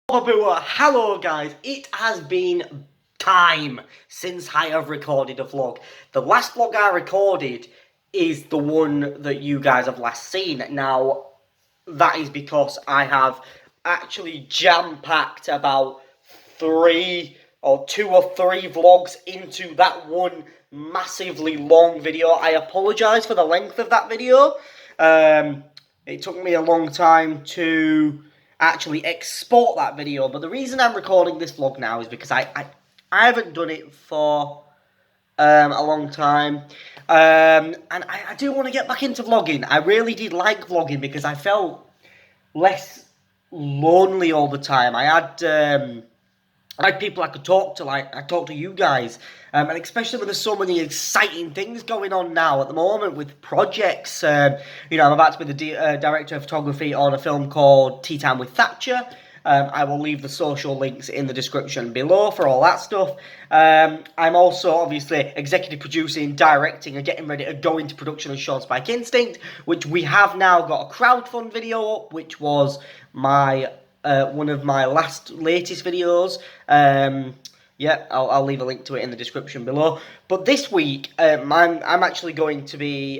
Hello guys, it has been time since I have recorded a vlog. The last vlog I recorded is the one that you guys have last seen. Now, that is because I have actually jam-packed about two or three vlogs into that one massively long video. I apologise for the length of that video. It took me a long time to actually export that video, but the reason I'm recording this vlog now is because I haven't done it for a long time, and I do want to get back into vlogging. I really did like vlogging because I felt less lonely all the time. I had people I could talk to, like I talked to you guys, and especially when there's so many exciting things going on now at the moment with projects. I'm about to be the director of photography on a film called Teatime with Thatcher. I will leave the social links in the description below for all that stuff. I'm also obviously executive producing, directing, and getting ready to go into production on Sean Spike Instinct, which we have now got a crowdfund video up, which was my one of my latest videos. I'll leave a link to it in the description below. But this week, I'm actually going to be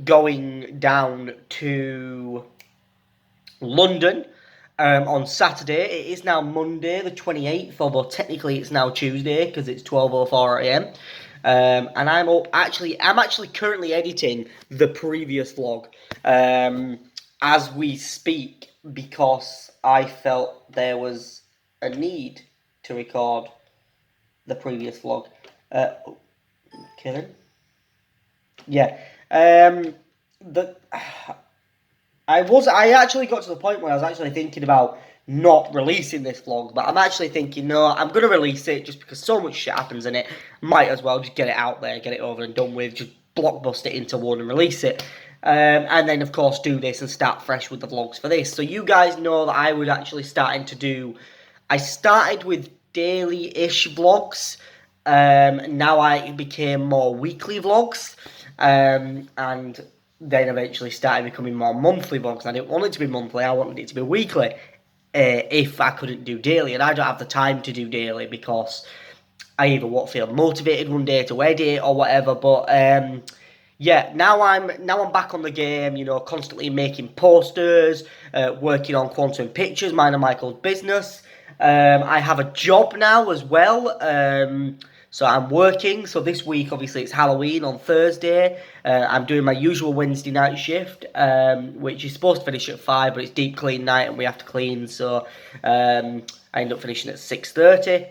going down to London on Saturday. It is now Monday the 28th, although technically it's now Tuesday because it's 12:04 a.m. And I'm actually currently editing the previous vlog as we speak, because I felt there was a need to record the previous vlog. Killing? Yeah. I actually got to the point where I was actually thinking about not releasing this vlog, but I'm actually thinking, no, I'm going to release it just because so much shit happens in it. Might as well just get it out there, get it over and done with, just blockbust it into one and release it. And then, of course, do this and start fresh with the vlogs for this. So you guys know that I was actually starting to do... I started with daily-ish vlogs. Now it became more weekly vlogs. And then eventually started becoming more monthly vlogs. I didn't want it to be monthly, I wanted it to be weekly. If I couldn't do daily. And I don't have the time to do daily because I either won't feel motivated one day to edit or whatever. But yeah, now I'm back on the game, constantly making posters, working on Quantum Pictures, mine and Michael's business. I have a job now as well, so I'm working. So this week, obviously, it's Halloween on Thursday. I'm doing my usual Wednesday night shift, which is supposed to finish at 5, but it's deep clean night and we have to clean, so I end up finishing at 6:30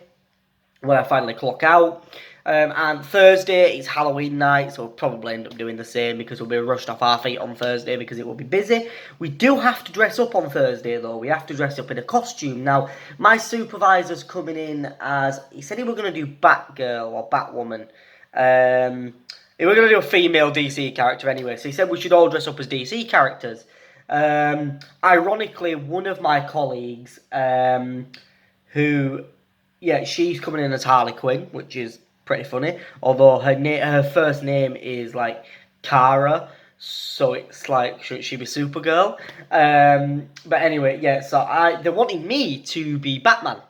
when I finally clock out. And Thursday is Halloween night, so we'll probably end up doing the same because we'll be rushed off our feet on Thursday because it will be busy. We do have to dress up on Thursday, though. We have to dress up in a costume. Now, my supervisor's coming in as... He said he was going to do Batgirl or Batwoman. He was going to do a female DC character anyway, so he said we should all dress up as DC characters. Ironically, one of my colleagues, who... Yeah, she's coming in as Harley Quinn, which is pretty funny. Although her first name is like Kara, so it's like, should she be Supergirl? But anyway, yeah. So they wanted me to be Batman,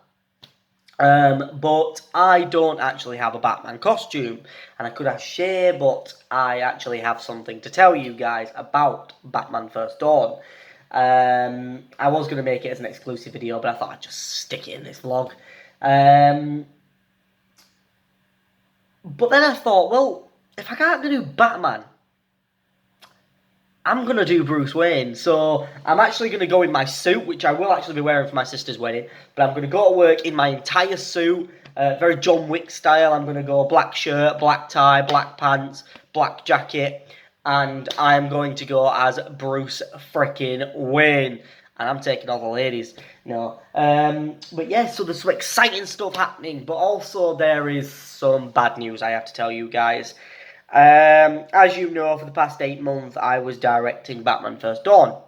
but I don't actually have a Batman costume, and I could have Shay, but I actually have something to tell you guys about Batman First Dawn. I was going to make it as an exclusive video, but I thought I'd just stick it in this vlog. But then I thought, well, if I can't do Batman, I'm going to do Bruce Wayne. So I'm actually going to go in my suit, which I will actually be wearing for my sister's wedding. But I'm going to go to work in my entire suit, very John Wick style. I'm going to go black shirt, black tie, black pants, black jacket. And I'm going to go as Bruce frickin' Wayne. And I'm taking all the ladies, But yeah, so there's some exciting stuff happening, but also there is some bad news I have to tell you guys. As you know, for the past 8 months, I was directing Batman First Dawn.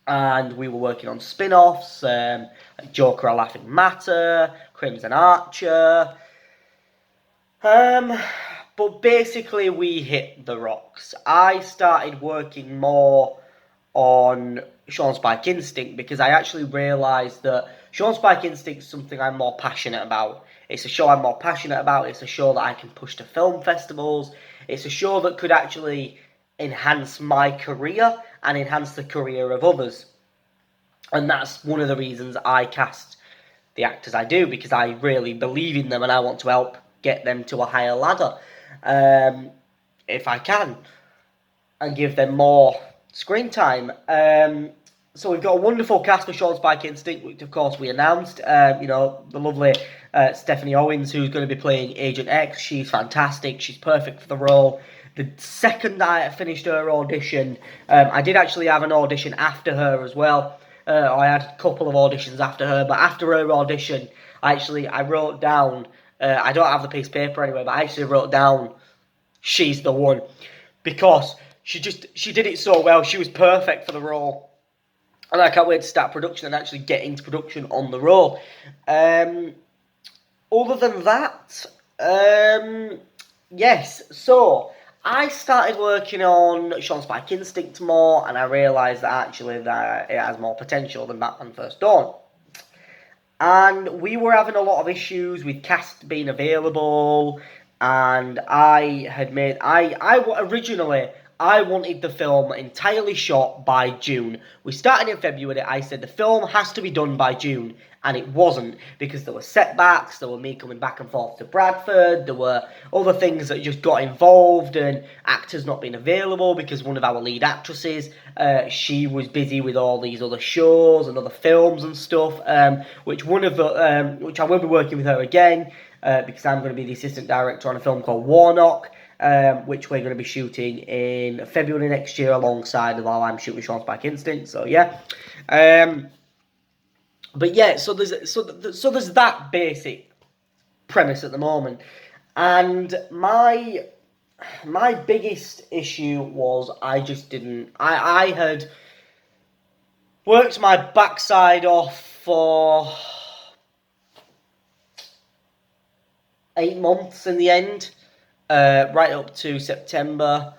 And we were working on spin-offs, like Joker: A Laughing Matter, Crimson Archer. But basically we hit the rocks. I started working more on Sean Spike Instinct, because I actually realised that Sean Spike Instinct is something I'm more passionate about. It's a show I'm more passionate about. It's a show that I can push to film festivals. It's a show that could actually enhance my career and enhance the career of others. And that's one of the reasons I cast the actors I do, because I really believe in them and I want to help get them to a higher ladder, if I can, and give them more screen time. So we've got a wonderful cast for Sean Spike Instinct, which of course we announced. The lovely Stephanie Owens, who's going to be playing Agent X. She's fantastic. She's perfect for the role. The second I finished her audition, I did actually have an audition after her as well. I had a couple of auditions after her, but after her audition, I wrote down, I don't have the piece of paper anyway, but I actually wrote down, she's the one, because she did it so well. She was perfect for the role, and I can't wait to start production and actually get into production on the role. Other than that, yes, so I started working on Sean Spike Instinct more, and I realised that actually that it has more potential than Batman First Dawn. And we were having a lot of issues with cast being available, and originally I wanted the film entirely shot by June. We started in February. I said the film has to be done by June, and it wasn't, because there were setbacks. There were me coming back and forth to Bradford. There were other things that just got involved, and actors not being available because one of our lead actresses, she was busy with all these other shows and other films and stuff. Which I will be working with her again, because I'm going to be the assistant director on a film called Warnock. Which we're going to be shooting in February next year alongside while I'm shooting Sean Spike Instinct. So yeah, but yeah, so there's that basic premise at the moment, and my biggest issue was I had worked my backside off for 8 months in the end. Right up to September,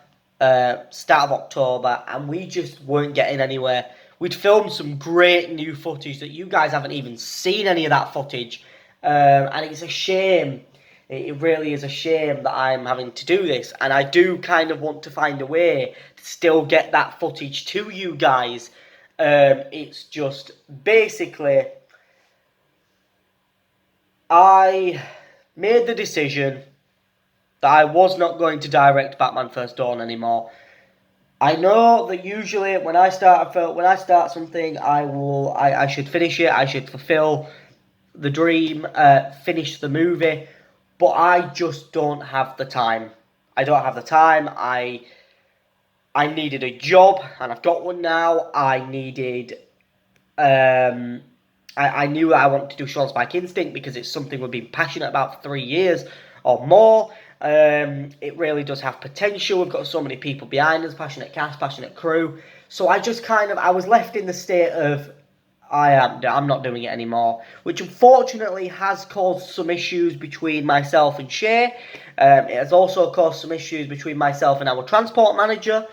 start of October, and we just weren't getting anywhere. We'd filmed some great new footage that you guys haven't even seen any of that footage, and it's a shame. It really is a shame that I'm having to do this, and I do kind of want to find a way to still get that footage to you guys. It's just basically, I made the decision that I was not going to direct Batman First Dawn anymore. I know that usually when I start something, I should finish it. I should fulfill the dream, finish the movie, but I just don't have the time. I don't have the time. I needed a job, and I've got one now. I needed. I knew that I wanted to do Sean Spike Instinct because it's something we've been passionate about for 3 years or more. It really does have potential. We've got so many people behind us, passionate cast, passionate crew. So I was left in the state of, I'm not doing it anymore, which unfortunately has caused some issues between myself and Shay. It has also caused some issues between myself and our transport manager,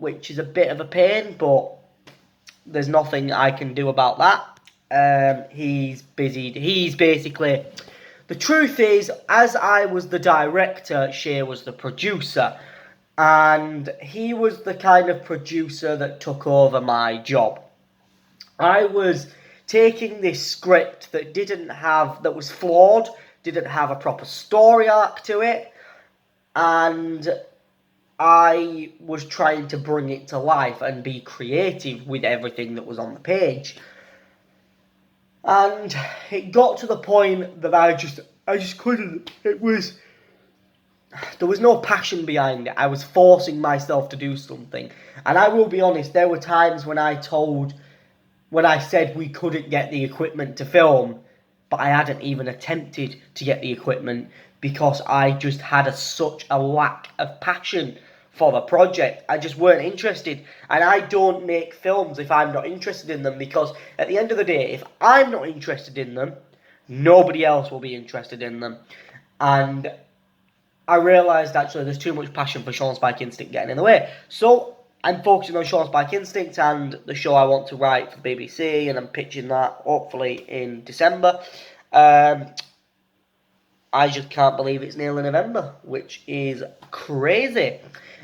which is a bit of a pain, but there's nothing I can do about that. He's busy. He's basically... The truth is, as I was the director, Shay was the producer, and he was the kind of producer that took over my job. I was taking this script that was flawed, didn't have a proper story arc to it, and I was trying to bring it to life and be creative with everything that was on the page. And it got to the point that I just couldn't. There was no passion behind it. I was forcing myself to do something. And I will be honest, there were times when I said we couldn't get the equipment to film, but I hadn't even attempted to get the equipment because I just had such a lack of passion for the project. I just weren't interested, and I don't make films if I'm not interested in them, because at the end of the day, if I'm not interested in them, nobody else will be interested in them. And I realised actually there's too much passion for Sean Spike Instinct getting in the way. So I'm focusing on Sean Spike Instinct and the show I want to write for BBC, and I'm pitching that hopefully in December. I just can't believe it's nearly November, which is crazy.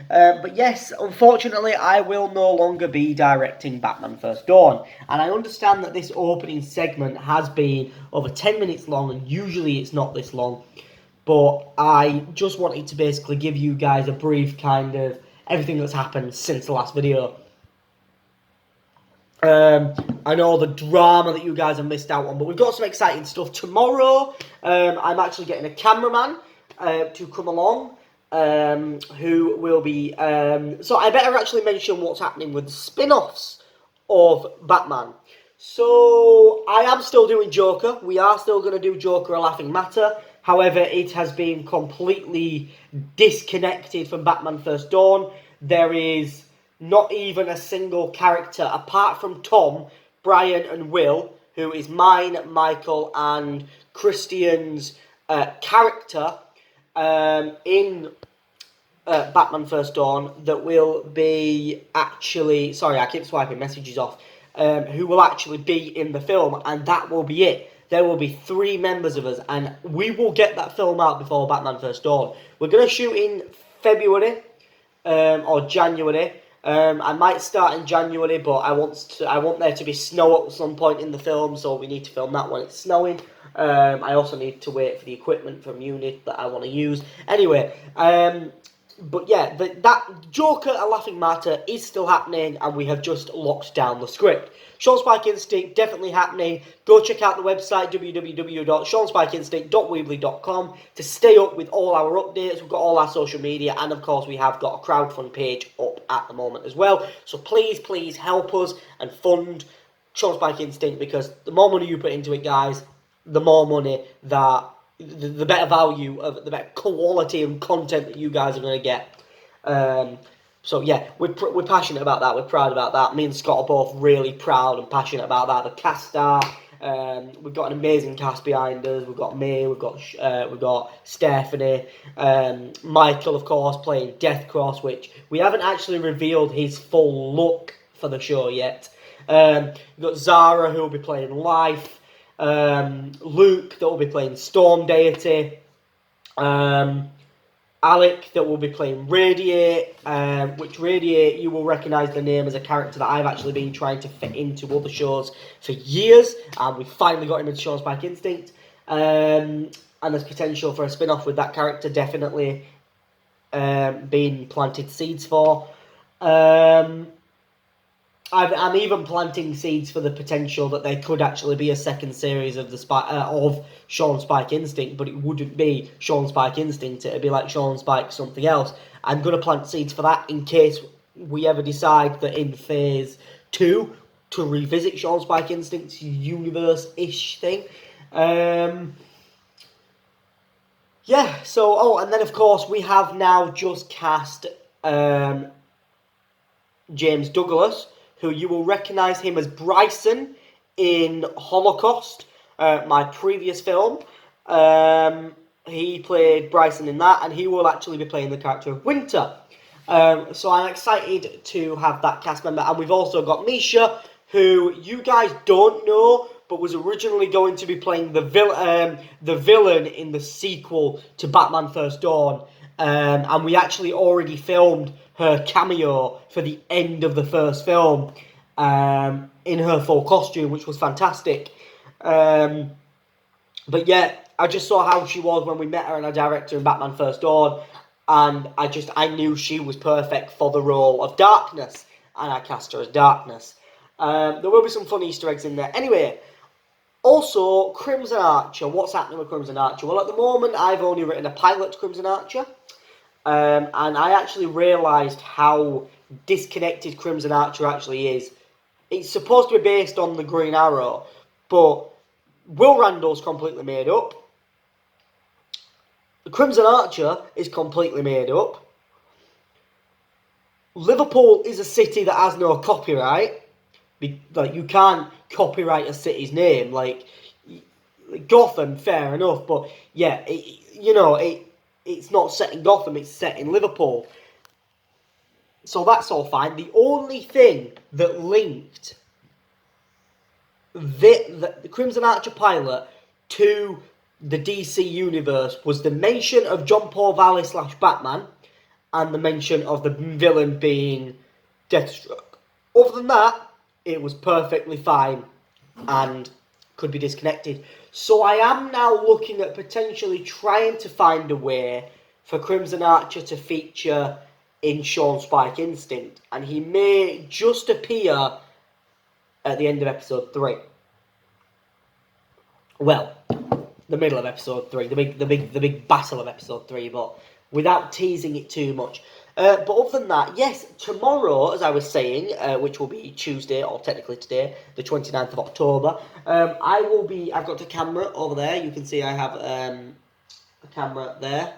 But yes, unfortunately, I will no longer be directing Batman First Dawn. And I understand that this opening segment has been over 10 minutes long, and usually it's not this long. But I just wanted to basically give you guys a brief kind of everything that's happened since the last video. I know the drama that you guys have missed out on, but we've got some exciting stuff. Tomorrow, I'm actually getting a cameraman to come along, who will be... so I better actually mention what's happening with the spin-offs of Batman. So, I am still doing Joker. We are still going to do Joker A Laughing Matter. However, it has been completely disconnected from Batman First Dawn. There is not even a single character, apart from Tom, Brian and Will, who is mine, Michael, and Christian's character in Batman First Dawn, that will be actually... Sorry, I keep swiping messages off. Who will actually be in the film, and that will be it. There will be 3 members of us, and we will get that film out before Batman First Dawn. We're going to shoot in February or January. I might start in January, but I want there to be snow at some point in the film, so we need to film that when it's snowing. I also need to wait for the equipment from Unit that I want to use. Anyway, but yeah, that Joker A Laughing Matter is still happening, and we have just locked down the script. Sean Spike Instinct, definitely happening. Go check out the website, www.seanspikeinstinct.weebly.com, to stay up with all our updates. We've got all our social media, and of course we have got a crowdfund page up at the moment as well. So please, please help us and fund Sean Spike Instinct, because the more money you put into it, guys, the more money that... The better value, of the better quality and content that you guys are going to get. So yeah, we're passionate about that. We're proud about that. Me and Scott are both really proud and passionate about that. The cast are. We've got an amazing cast behind us. We've got me. We've got Stephanie. Michael, of course, playing Deathcross, which we haven't actually revealed his full look for the show yet. We've got Zara, who will be playing Life. Luke, that will be playing Storm Deity. Alec, that will be playing Radiate, which Radiate, you will recognise the name as a character that I've actually been trying to fit into other shows for years, and we finally got him into Sean Spike Instinct. And there's potential for a spin-off with that character, definitely being planted seeds for. I'm even planting seeds for the potential that there could actually be a second series of of Sean Spike Instinct, but it wouldn't be Sean Spike Instinct. It'd be like Sean Spike something else. I'm going to plant seeds for that in case we ever decide that in Phase 2 to revisit Sean Spike Instinct's universe-ish thing. Yeah, so... and then of course we have now just cast James Douglas, who you will recognise him as Bryson in Holocaust, my previous film. He played Bryson in that, and he will actually be playing the character of Winter. So I'm excited to have that cast member. And we've also got Misha, who you guys don't know, but was originally going to be playing the villain in the sequel to Batman First Dawn. And we actually already filmed her cameo for the end of the first film in her full costume, which was fantastic. But yeah, I just saw how she was when we met her and our director in Batman First Dawn, and I knew she was perfect for the role of Darkness, and I cast her as Darkness. There will be some fun Easter eggs in there. Anyway, also, Crimson Archer. What's happening with Crimson Archer? Well, at the moment, I've only written a pilot to Crimson Archer. And I actually realised how disconnected Crimson Archer actually is. It's supposed to be based on the Green Arrow, but Will Randall's completely made up. The Crimson Archer is completely made up. Liverpool is a city that has no copyright. Like, you can't copyright a city's name. Like Gotham, fair enough, but yeah, it's not set in Gotham, it's set in Liverpool. So that's all fine. The only thing that linked the Crimson Archer pilot to the DC universe was the mention of John Paul Valley / Batman and the mention of the villain being Deathstroke. Other than that, it was perfectly fine and could be disconnected. So I am now looking at potentially trying to find a way for Crimson Archer to feature in Sean Spike Instinct, and he may just appear at the end of episode 3. Well, the middle of episode 3, the big battle of episode 3, but without teasing it too much. But other than that, yes, tomorrow, as I was saying, which will be Tuesday, or technically today, the 29th of October, I've got a camera over there. You can see I have a camera there,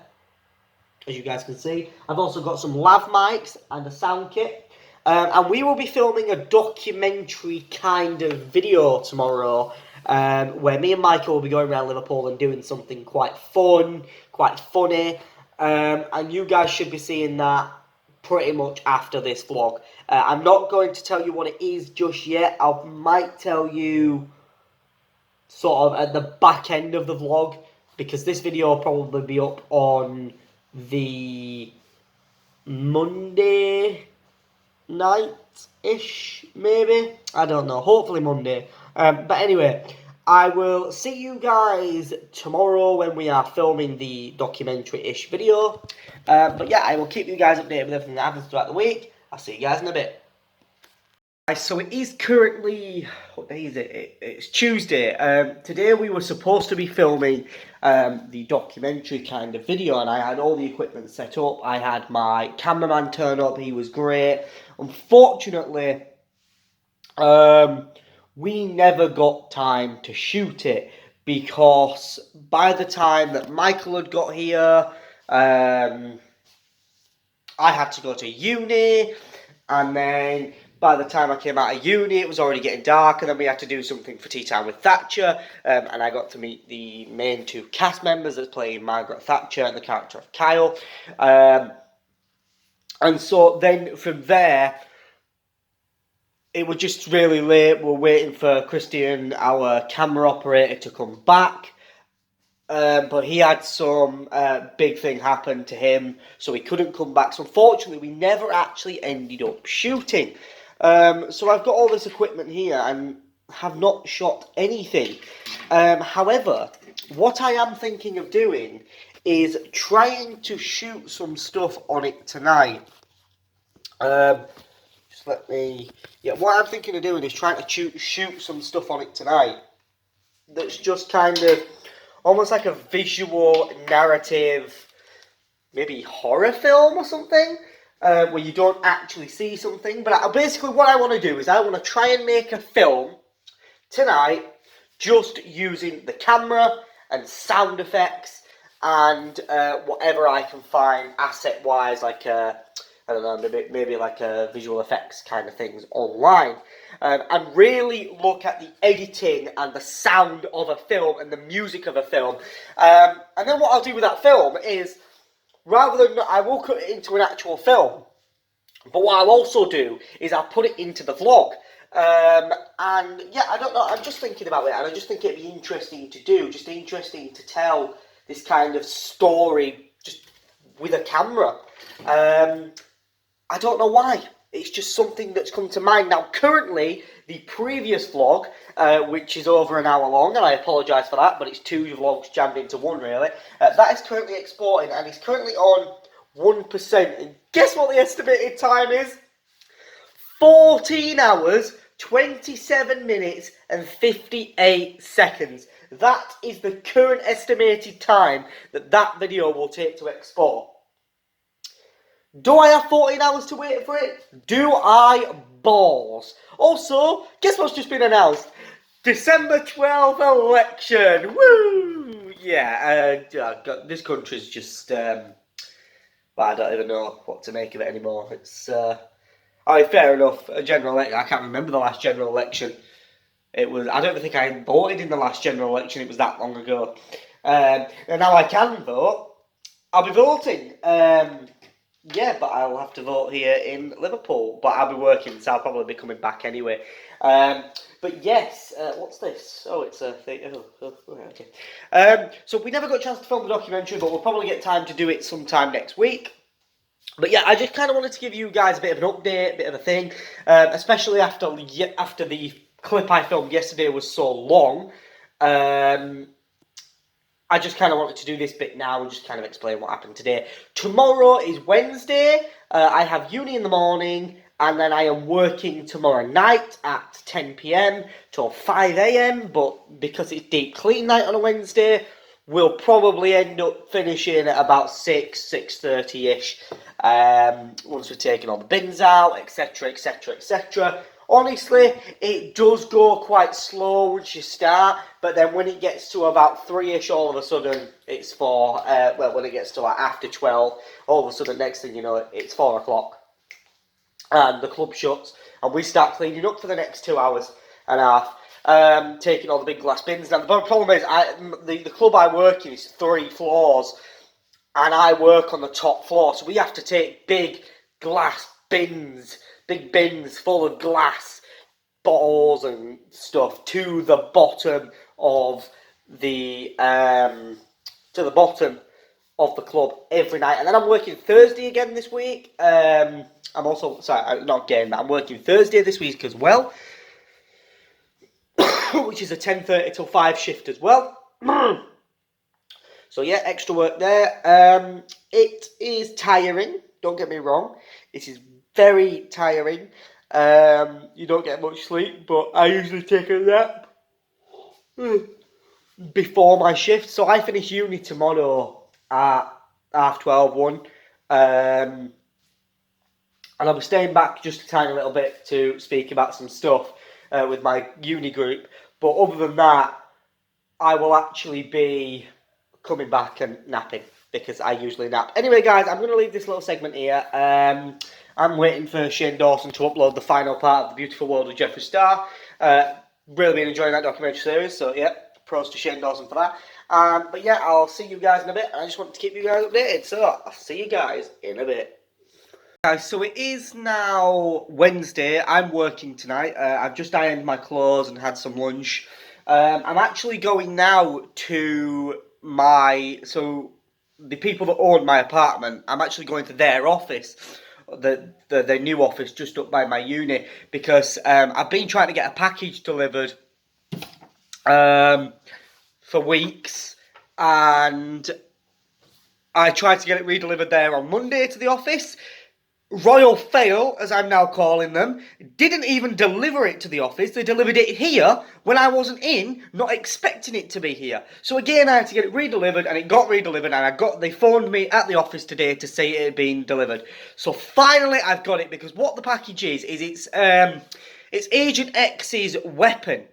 as you guys can see. I've also got some lav mics and a sound kit. And we will be filming a documentary kind of video tomorrow, where me and Michael will be going around Liverpool and doing something quite fun, quite funny. And you guys should be seeing that pretty much after this vlog. I'm not going to tell you what it is just yet. I might tell you sort of at the back end of the vlog, because this video will probably be up on the Monday night-ish, maybe? I don't know. Hopefully Monday. But anyway, I will see you guys tomorrow when we are filming the documentary-ish video. But yeah, I will keep you guys updated with everything that happens throughout the week. I'll see you guys in a bit. So it is currently, what day is it? It's Tuesday. Today we were supposed to be filming the documentary kind of video, and I had all the equipment set up. I had my cameraman turn up. He was great. Unfortunately, we never got time to shoot it, because by the time that Michael had got here, I had to go to uni, and then by the time I came out of uni, it was already getting dark, and then we had to do something for Teatime with Thatcher, and I got to meet the main 2 cast members that's playing Margaret Thatcher and the character of Kyle. And so then from there, it was just really late. We're waiting for Christian, our camera operator, to come back. But he had some big thing happen to him, so he couldn't come back. So unfortunately, we never actually ended up shooting. So I've got all this equipment here and have not shot anything. However, what I am thinking of doing is trying to shoot some stuff on it tonight. Just let me... Yeah, what I'm thinking of doing is trying to shoot some stuff on it tonight. That's just kind of almost like a visual narrative, maybe horror film or something, where you don't actually see something. But basically what I want to do is I want to try and make a film tonight just using the camera and sound effects and whatever I can find asset-wise, like I don't know, maybe like visual effects kind of things online. And really look at the editing and the sound of a film and the music of a film. And then what I'll do with that film is, rather than, I will cut it into an actual film, but what I'll also do is I'll put it into the vlog. And yeah, I don't know, I'm just thinking about it, and I just think it'd be interesting to do, just interesting to tell this kind of story just with a camera. I don't know why. It's just something that's come to mind. Now, currently, the previous vlog, which is over an hour long, and I apologise for that, but it's 2 vlogs jammed into one, really. That is currently exporting, and it's currently on 1%. And guess what the estimated time is? 14 hours, 27 minutes, and 58 seconds. That is the current estimated time that video will take to export. Do I have 14 hours to wait for it? Do I balls? Also, guess what's just been announced? December 12th election. Woo! Yeah, this country's just, well, I don't even know what to make of it anymore. It's, fair enough, a general election. I can't remember the last general election. It was, I don't think I voted in the last general election. It was that long ago. And now I can vote. I'll be voting. yeah, but I'll have to vote here in Liverpool. But I'll be working, so I'll probably be coming back anyway. But yes, what's this? Oh, it's a thing. Okay. So we never got a chance to film the documentary, but we'll probably get time to do it sometime next week. But yeah, I just kind of wanted to give you guys a bit of an update, a bit of a thing, especially after the clip I filmed yesterday was so long. I just kind of wanted to do this bit now and just kind of explain what happened today. Tomorrow is Wednesday. I have uni in the morning, and then I am working tomorrow night at 10 p.m. till 5 a.m. But because it's deep clean night on a Wednesday, we'll probably end up finishing at about 6:30ish. Once we've taken all the bins out, etc., etc., etc. Honestly, it does go quite slow once you start, but then when it gets to about 3ish, all of a sudden it's 4. Well, when it gets to like after 12, all of a sudden, next thing you know, it's 4 o'clock, and the club shuts, and we start cleaning up for the next 2 hours and a half, taking all the big glass bins. Now, the problem is, the club I work in is 3 floors, and I work on the top floor, so we have to take big glass bins, big bins full of glass bottles and stuff to the bottom of the club every night. And then I'm working Thursday again this week. I'm also not again, I'm working Thursday this week as well, which is a 10:30 till 5 shift as well. So yeah, extra work there. It is tiring, don't get me wrong. It is very tiring. You don't get much sleep, but I usually take a nap before my shift. So I finish uni tomorrow at 1:30. And I'll be staying back just a tiny little bit to speak about some stuff with my uni group. But other than that, I will actually be coming back and napping, because I usually nap. Anyway, guys, I'm going to leave this little segment here. I'm waiting for Shane Dawson to upload the final part of The Beautiful World of Jeffree Star. Really been enjoying that documentary series, so yeah, pros to Shane Dawson for that. But yeah, I'll see you guys in a bit, and I just wanted to keep you guys updated, so I'll see you guys in a bit. Guys, so it is now Wednesday. I'm working tonight. I've just ironed my clothes and had some lunch. I'm actually going now to the people that own my apartment. I'm actually going to their office, the new office just up by my uni, because I've been trying to get a package delivered for weeks, and I tried to get it redelivered there on Monday to the office. Royal fail, as I'm now calling them, didn't even deliver it to the office. They delivered it here when I wasn't in, not expecting it to be here. So again, I had to get it redelivered, and it got redelivered, and they phoned me at the office today to say it had been delivered. So finally, I've got it, because what the package is it's Agent X's weapon.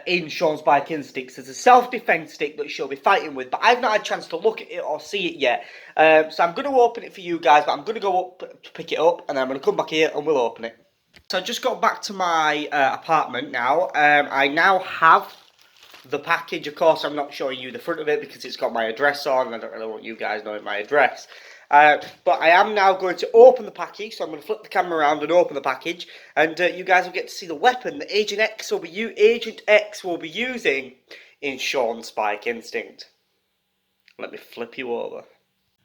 In Sean's Bike Instincts. There's a self-defense stick that she'll be fighting with, but I've not had a chance to look at it or see it yet. So I'm going to open it for you guys, but I'm going to go up to pick it up, and then I'm going to come back here and we'll open it. So I just got back to my apartment now. I now have the package. Of course, I'm not showing you the front of it because it's got my address on, and I don't really want you guys knowing my address. But I am now going to open the package, so I'm going to flip the camera around and open the package, and you guys will get to see the weapon that Agent X will be using in Sean's Spike Instinct. Let me flip you over.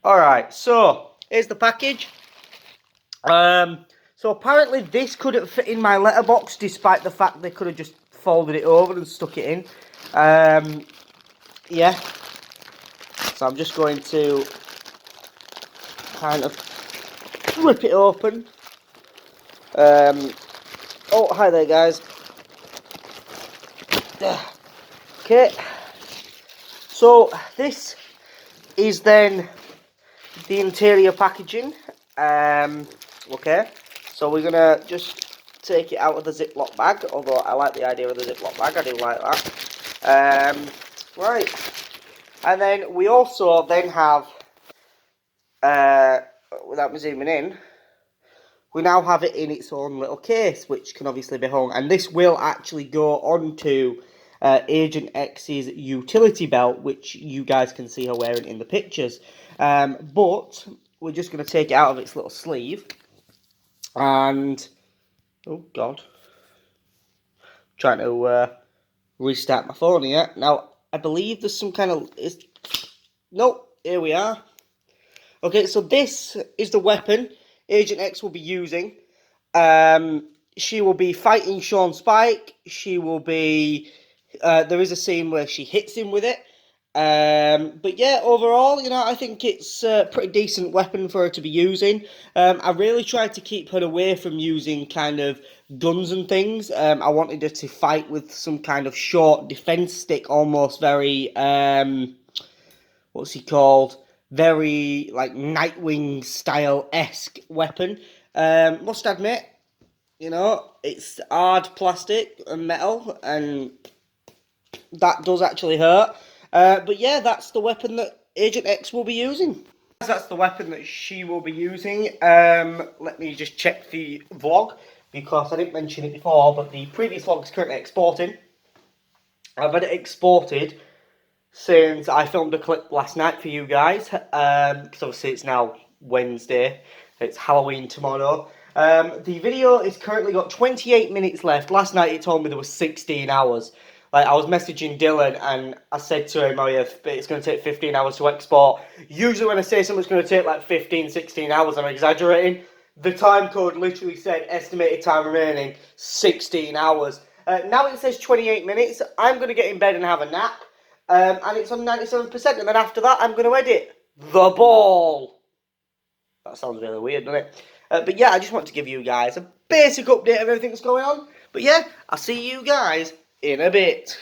Alright, so here's the package. So apparently this couldn't fit in my letterbox, despite the fact they could have just folded it over and stuck it in. Yeah. So I'm just going to kind of rip it open. Oh, hi there, guys. Okay. So this is then the interior packaging. Okay. So we're gonna just take it out of the Ziploc bag, although I like the idea of the Ziploc bag. I do like that. Right. And then we also then have, without me zooming in, we now have it in its own little case, which can obviously be hung. And this will actually go onto Agent X's utility belt, which you guys can see her wearing in the pictures. But we're just going to take it out of its little sleeve. And, oh God, trying to restart my phone here. Now, I believe there's some kind of... Nope, here we are. Okay, so this is the weapon Agent X will be using. She will be fighting Sean Spike. She will be... there is a scene where she hits him with it. But yeah, overall, you know, I think it's a pretty decent weapon for her to be using. I really tried to keep her away from using kind of guns and things. I wanted her to fight with some kind of short defense stick, almost very, what's he called? Very, like, Nightwing style-esque weapon. Must admit, you know, it's hard plastic and metal, and that does actually hurt. But yeah, that's the weapon that Agent X will be using. That's the weapon that she will be using. Let me just check the vlog, because I didn't mention it before, but the previous vlog is currently exporting. I've had it exported since I filmed a clip last night for you guys, because obviously it's now Wednesday, it's Halloween tomorrow. The video is currently got 28 minutes left. Last night it told me there was 16 hours. Like, I was messaging Dylan and I said to him, oh yeah, it's going to take 15 hours to export. Usually when I say something's going to take like 15, 16 hours, I'm exaggerating. The time code literally said estimated time remaining 16 hours. Now it says 28 minutes. I'm going to get in bed and have a nap. And it's on 97%, and then after that I'm going to edit the ball. That sounds really weird, doesn't it? But yeah, I just want to give you guys a basic update of everything that's going on. But yeah, I'll see you guys in a bit.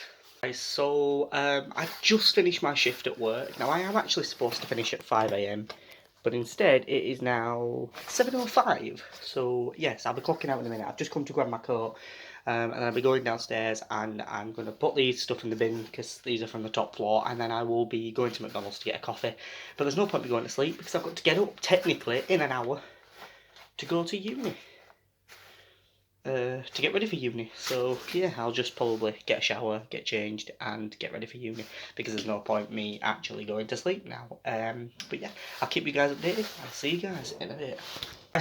So, I've just finished my shift at work. Now, I am actually supposed to finish at 5 AM, but instead it is now 7:05. So, yes, I'll be clocking out in a minute. I've just come to grab my coat. And I'll be going downstairs and I'm going to put these stuff in the bin because these are from the top floor, and then I will be going to McDonald's to get a coffee. But there's no point in me going to sleep because I've got to get up technically in an hour to go to uni. To get ready for uni. So yeah, I'll just probably get a shower, get changed and get ready for uni because there's no point me actually going to sleep now. But yeah, I'll keep you guys updated. I'll see you guys in a bit.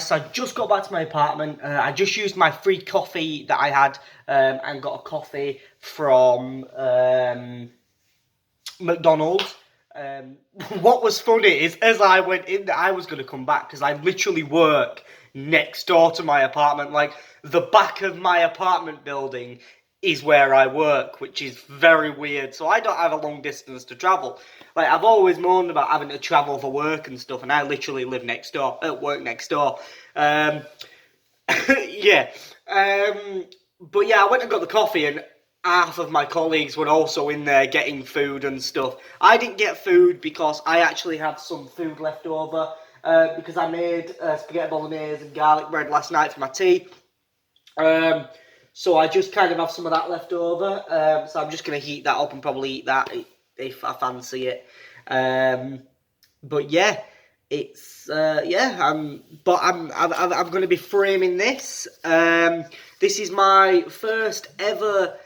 So I just got back to my apartment. I just used my free coffee that I had and got a coffee from McDonald's. What was funny is as I went in there, I was going to come back because I literally work next door to my apartment. Like, the back of my apartment building is where I work, which is very weird. So I don't have a long distance to travel. Like, I've always moaned about having to travel for work and stuff, and I literally live next door, work next door. Yeah. But yeah, I went and got the coffee, and half of my colleagues were also in there getting food and stuff. I didn't get food because I actually had some food left over, because I made spaghetti bolognese and garlic bread last night for my tea. So I just kind of have some of that left over. So I'm just going to heat that up and probably eat that if I fancy it. But yeah, it's yeah. I'm going to be framing this. This is my first ever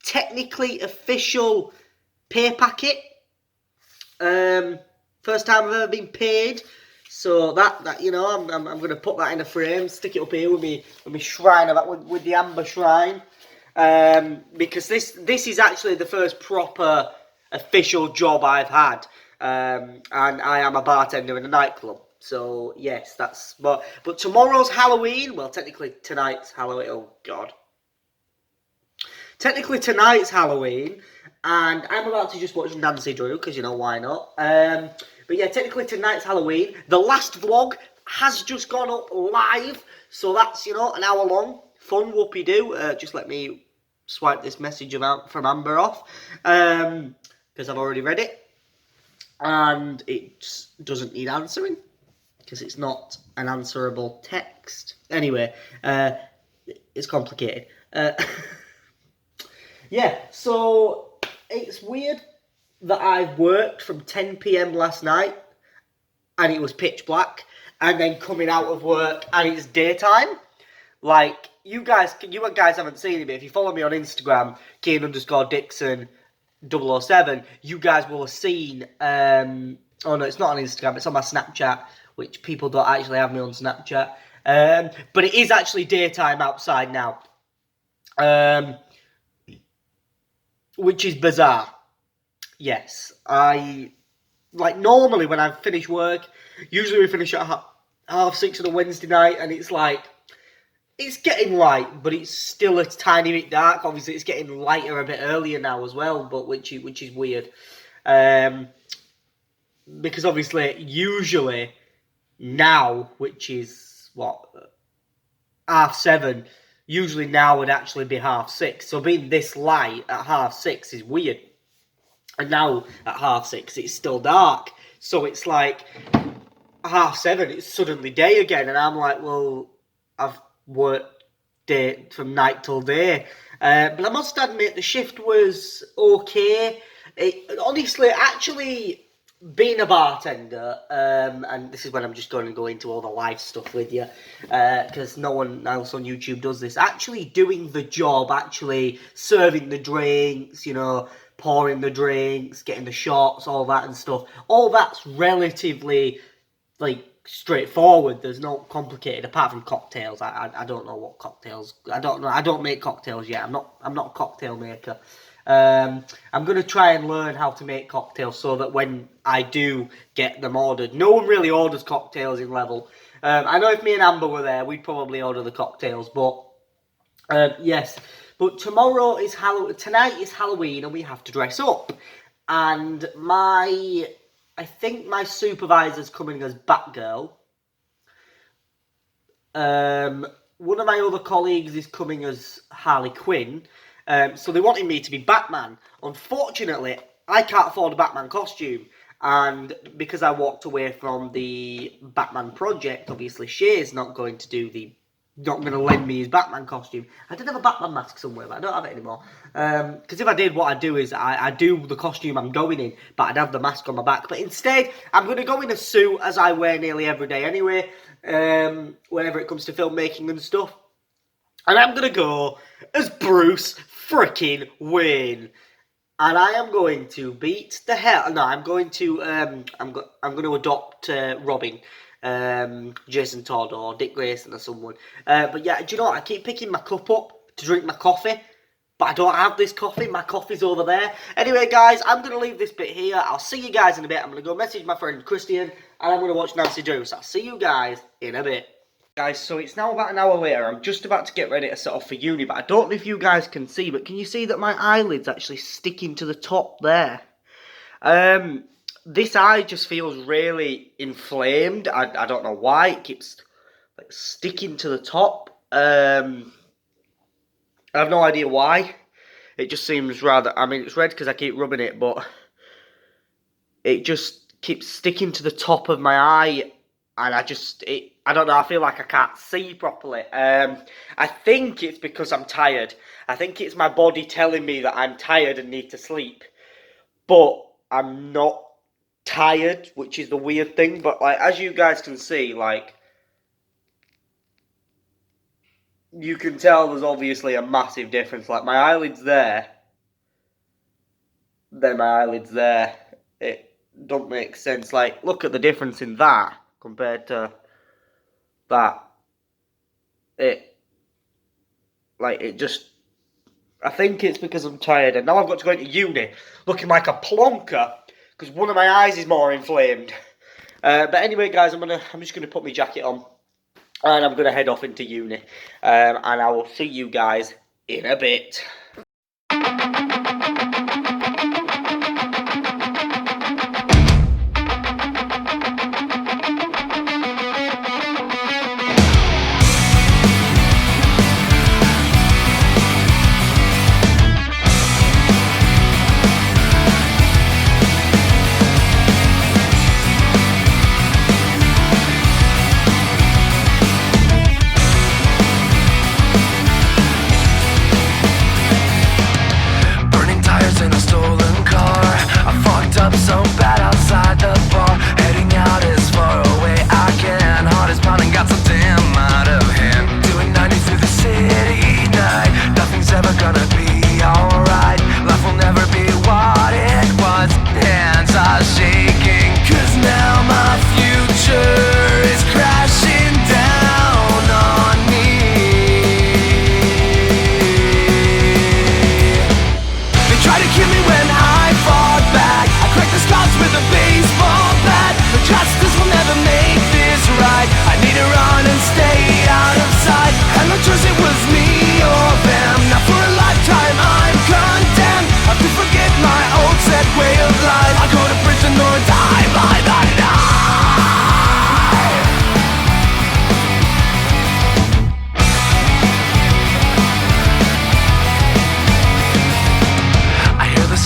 technically official pay packet. First time I've ever been paid. So that you know, I'm going to put that in a frame, stick it up here with me shrine of that, with the amber shrine, because this is actually the first proper official job I've had, and I am a bartender in a nightclub. So yes, that's but tomorrow's Halloween. Well, technically tonight's Halloween. Oh God. Technically tonight's Halloween, and I'm about to just watch Nancy Drew because you know why not. But yeah, technically tonight's Halloween. The last vlog has just gone up live, so that's, you know, an hour long. Fun whoopie-doo. Just let me swipe this message from Amber off, because I've already read it. And it doesn't need answering, because it's not an answerable text. Anyway, it's complicated. Yeah, so it's weird that I worked from 10 PM last night and it was pitch black, and then coming out of work and it's daytime. Like, you guys haven't seen it, but if you follow me on Instagram, Kane_Dixon007, you guys will have seen, oh no, it's not on Instagram, it's on my Snapchat, which people don't actually have me on Snapchat. But it is actually daytime outside now, which is bizarre. Yes, normally when I finish work, usually we finish at 6:30 on a Wednesday night, and it's like, it's getting light, but it's still a tiny bit dark. Obviously, it's getting lighter a bit earlier now as well, but which is weird. Because obviously, usually now, which is what, 7:30, usually now would actually be 6:30. So being this light at 6:30 is weird. And now at 6:30, it's still dark. So it's like 7:30, it's suddenly day again, and I'm like, well, I've worked day from night till day. But I must admit, the shift was okay. Honestly, actually, being a bartender, and this is when I'm just going to go into all the live stuff with you, because no one else on YouTube does this. Actually doing the job, actually serving the drinks, pouring the drinks, getting the shots, all that and stuff. All that's relatively, straightforward. There's no complicated, apart from cocktails. I don't know what cocktails. I don't know. I don't make cocktails yet. I'm not a cocktail maker. I'm going to try and learn how to make cocktails so that when I do get them ordered, no one really orders cocktails in Level. I know if me and Amber were there, we'd probably order the cocktails, but yes. But tonight is Halloween, and we have to dress up. And I think my supervisor's coming as Batgirl. One of my other colleagues is coming as Harley Quinn. So they wanted me to be Batman. Unfortunately, I can't afford a Batman costume. And because I walked away from the Batman project, obviously Shay's not going to lend me his Batman costume. I did have a Batman mask somewhere, but I don't have it anymore. Because if I did, what I'd do is I'd do the costume I'm going in, but I'd have the mask on my back. But instead, I'm going to go in a suit, as I wear nearly every day anyway, whenever it comes to filmmaking and stuff. And I'm going to go as Bruce freaking Wayne. And I am going to beat the hell... No, I'm going to... I'm going to adopt Robin. Jason Todd or Dick Grayson or someone. But yeah, do you know what? I keep picking my cup up to drink my coffee, but I don't have this coffee. My coffee's over there. Anyway, guys, I'm going to leave this bit here. I'll see you guys in a bit. I'm going to go message my friend Christian, and I'm going to watch Nancy Drew. So I'll see you guys in a bit. Guys, so it's now about an hour later. I'm just about to get ready to set off for uni, but I don't know if you guys can see, but can you see that my eyelid's actually sticking to the top there? This eye just feels really inflamed. I don't know why. It keeps sticking to the top. I have no idea why. It just seems rather... I mean, it's red because I keep rubbing it, but it just keeps sticking to the top of my eye. And I don't know, I feel like I can't see properly. I think it's because I'm tired. I think it's my body telling me that I'm tired and need to sleep. But I'm not tired, which is the weird thing. But, as you guys can see, you can tell there's obviously a massive difference. My eyelid's there. Then my eyelid's there. It don't make sense. Look at the difference in that compared to that. It just... I think it's because I'm tired. And now I've got to go into uni looking like a plonker because one of my eyes is more inflamed. But anyway, guys, I'm just going to put my jacket on. And I'm going to head off into uni. And I will see you guys in a bit. So bad outside the bar, heading out as far away I can. Heart is pounding, got so damn out of hand. Doing 90 through the city night. Nothing's ever gonna be alright. Life will never be what it was. Hands are shaking, 'cause now my future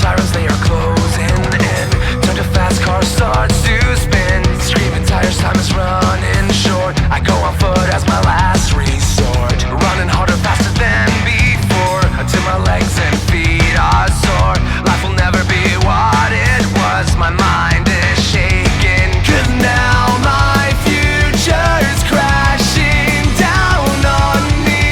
sirens, they are closing in. Turn to fast car starts to spin. Screaming tires, time is running short. I go on foot as my last resort. Running harder, faster than before, until my legs and feet are sore. Life will never be what it was. My mind is shaking, 'cause now my future is crashing down on me.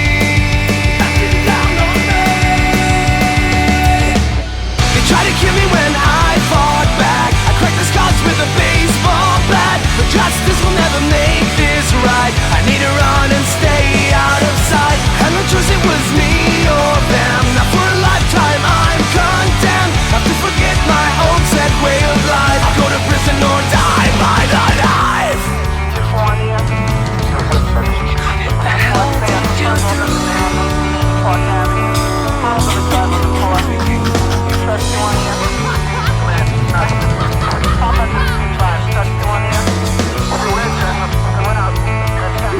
They tried to kill me when I fought back. I cracked the scars with a baseball bat. But justice will never make this right. I need to run and stay out of sight. And no choice, it was me or them. Now for a lifetime I'm condemned. Have to forget my old set way of life. I'll go to prison or die by the knife. What the hell did you do?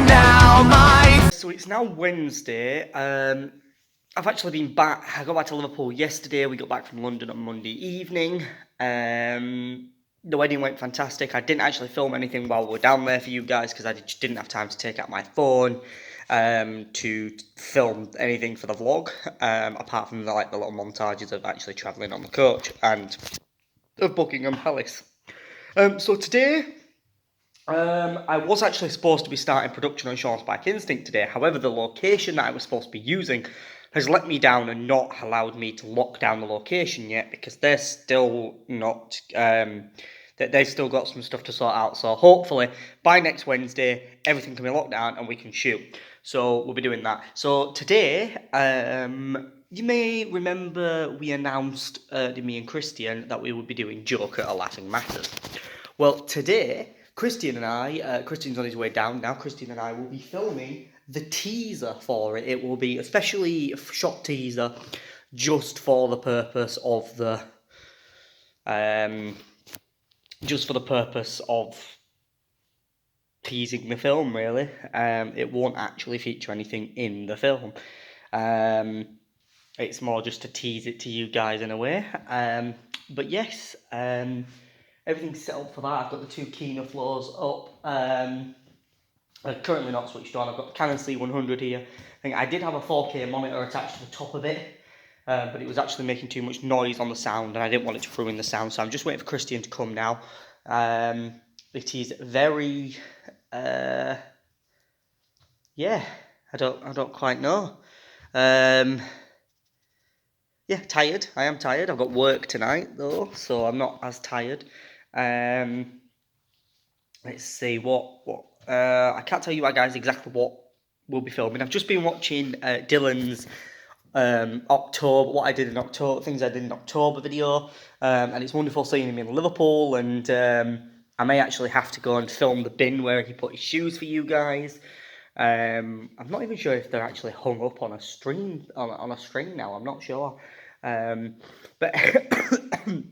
Now my So it's now Wednesday. I've actually been back. I got back to Liverpool yesterday. We got back from London on Monday evening. The wedding went fantastic. I didn't actually film anything while we were down there for you guys because I just didn't have time to take out my phone to film anything for the vlog. Apart from the little montages of actually travelling on the coach and of Buckingham Palace. So today, I was actually supposed to be starting production on Sean's Bike Instinct today. However, the location that I was supposed to be using has let me down and not allowed me to lock down the location yet because they're still not. They've still got some stuff to sort out. So hopefully by next Wednesday, everything can be locked down and we can shoot. So we'll be doing that. So today, you may remember we announced to me and Christian that we would be doing Joker at Laughing Matters. Well, today, Christian and I, Christian's on his way down now, Christian and I will be filming the teaser for it. It will be a specially shot teaser just for the purpose of the, teasing the film, really. It won't actually feature anything in the film. It's more just to tease it to you guys in a way. But yes, everything's set up for that. I've got the two Kino floors up. They're currently not switched on. I've got the Canon C100 here. I think I did have a 4K monitor attached to the top of it, but it was actually making too much noise on the sound, and I didn't want it to ruin the sound. So I'm just waiting for Christian to come now. It is very, I don't quite know. Yeah, tired. I am tired. I've got work tonight though, so I'm not as tired. Let's see what. I can't tell you guys exactly what we'll be filming. I've just been watching Dylan's October, what I did in October, things I did in October video, and it's wonderful seeing him in Liverpool. And I may actually have to go and film the bin where he put his shoes for you guys. I'm not even sure if they're actually hung up on a string on a string now. I'm not sure. But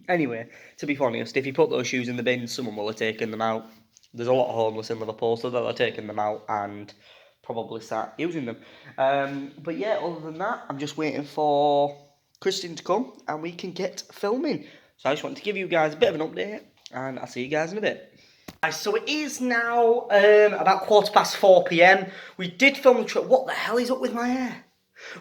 anyway, to be honest, if you put those shoes in the bin, someone will have taken them out. There's a lot of homeless in Liverpool, so they'll have taken them out and probably start using them. But yeah, other than that, I'm just waiting for Christian to come and we can get filming. So I just want to give you guys a bit of an update, and I'll see you guys in a bit. So it is now about 4 PM. We did film the what the hell is up with my hair?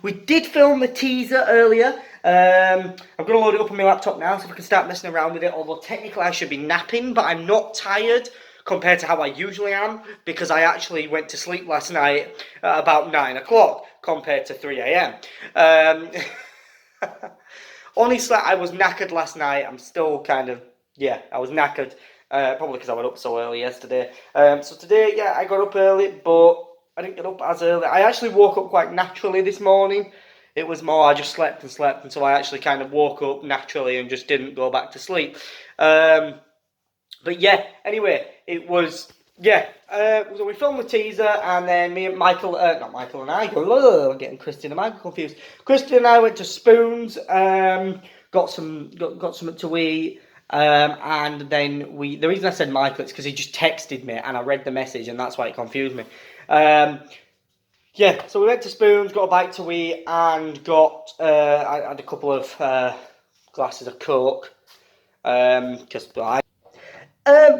We did film the teaser earlier. I'm going to load it up on my laptop now so we can start messing around with it. Although technically I should be napping, but I'm not tired compared to how I usually am, because I actually went to sleep last night at about 9 o'clock compared to 3 AM. Honestly, I was knackered last night. I'm still kind of, I was knackered. Probably because I went up so early yesterday. So today, I got up early, but I didn't get up as early. I actually woke up quite naturally this morning. It was more, I just slept and slept until I actually kind of woke up naturally and just didn't go back to sleep. But yeah, anyway, it was, so we filmed the teaser, and then me and Michael, not Michael and I, I'm getting Christian and Michael confused. Christian and I went to Spoons, got something to eat. And then the reason I said Michael is because he just texted me and I read the message, and that's why it confused me. So we went to Spoons, got a bite to eat, and I had a couple of glasses of Coke. Just like.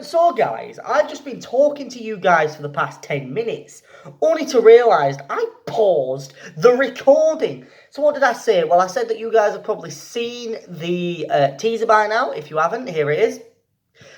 So guys, I've just been talking to you guys for the past 10 minutes, only to realise I paused the recording. So what did I say? Well, I said that you guys have probably seen the teaser by now. If you haven't, here it is.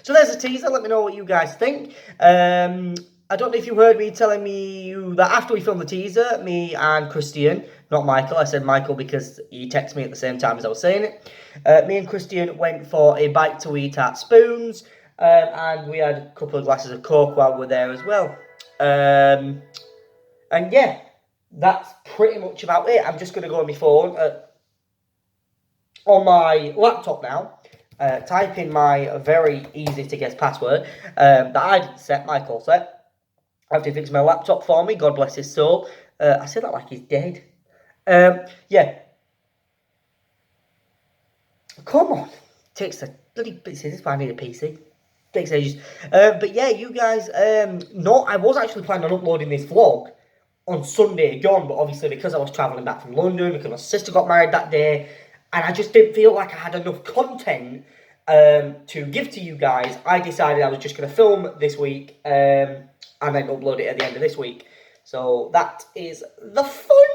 So there's a teaser. Let me know what you guys think. I don't know if you heard me telling you that after we filmed the teaser, me and Christian, not Michael, I said Michael because he texted me at the same time as I was saying it. Me and Christian went for a bite to eat at Spoons, and we had a couple of glasses of Coke while we were there as well. And yeah, that's pretty much about it. I'm just going to go on my phone, on my laptop now. Type in my very easy to guess password that I didn't set, Michael set. After he fixed my laptop for me, God bless his soul. I say that like he's dead. Yeah. Come on. Takes a bloody bit. This is why I need a PC. Takes ages. But yeah, you guys. No, I was actually planning on uploading this vlog on Sunday gone, but obviously because I was travelling back from London, because my sister got married that day, and I just didn't feel like I had enough content to give to you guys, I decided I was just going to film this week and then upload it at the end of this week. So that is the fun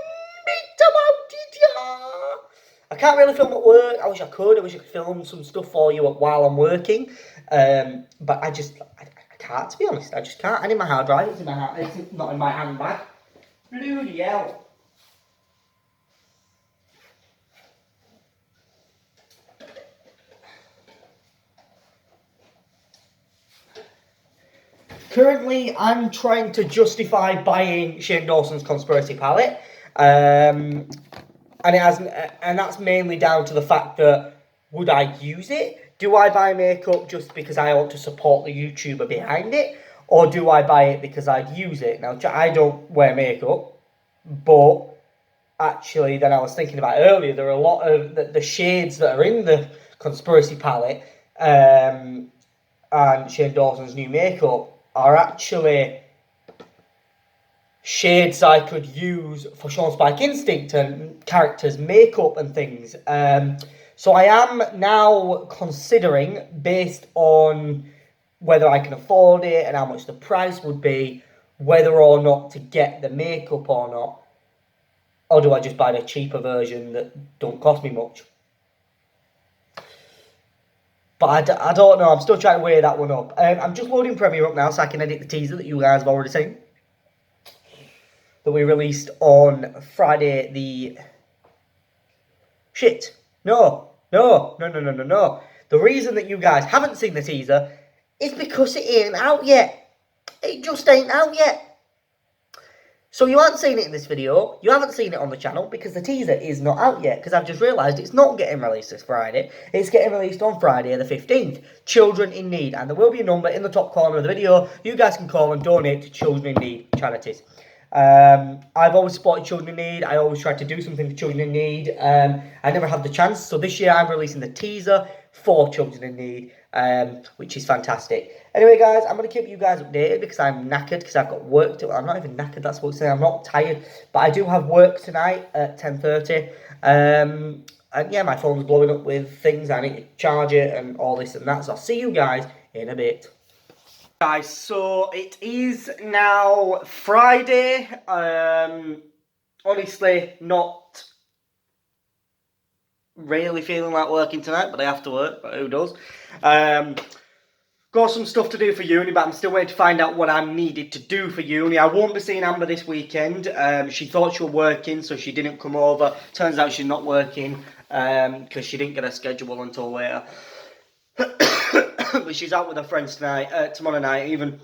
bit about it, yeah. I can't really film at work. I wish I could. I wish I could film some stuff for you while I'm working. But I can't, to be honest. I just can't. I need my hard drive. It's in my it's not in my handbag. Bloody hell. Currently, I'm trying to justify buying Shane Dawson's Conspiracy palette, and that's mainly down to the fact that would I use it? Do I buy makeup just because I want to support the YouTuber behind it, or do I buy it because I'd use it? Now, I don't wear makeup, but actually, then I was thinking about earlier, there are a lot of the shades that are in the Conspiracy palette, and Shane Dawson's new makeup are actually shades I could use for Sean Spike Instinct and characters' makeup and things. So I am now considering, based on whether I can afford it and how much the price would be, whether or not to get the makeup or not. Or do I just buy the cheaper version that don't cost me much? But I don't know. I'm still trying to weigh that one up. I'm just loading Premiere up now so I can edit the teaser that you guys have already seen. That we released on Friday the... Shit. No. The reason that you guys haven't seen the teaser is because it ain't out yet. It just ain't out yet. So you haven't seen it in this video, you haven't seen it on the channel, because the teaser is not out yet, because I've just realised it's not getting released this Friday, it's getting released on Friday the 15th, Children in Need, and there will be a number in the top corner of the video, you guys can call and donate to Children in Need charities. I've always supported Children in Need, I always tried to do something for Children in Need, I never had the chance, so this year I'm releasing the teaser for Children in Need, which is fantastic. Anyway, guys, I'm going to keep you guys updated because I'm knackered, because I've got work to... I'm not even knackered, that's what I'm saying. I'm not tired, but I do have work tonight at 10:30. And yeah, my phone's blowing up with things. I need to charge it and all this and that. So I'll see you guys in a bit. Guys, so it is now Friday. Honestly, not really feeling like working tonight, but I have to work, but who does? Got some stuff to do for uni, but I'm still waiting to find out what I'm needed to do for uni. I won't be seeing Amber this weekend. She thought she was working, so she didn't come over. Turns out she's not working, because she didn't get a schedule until later. But she's out with her friends tonight, tomorrow night even.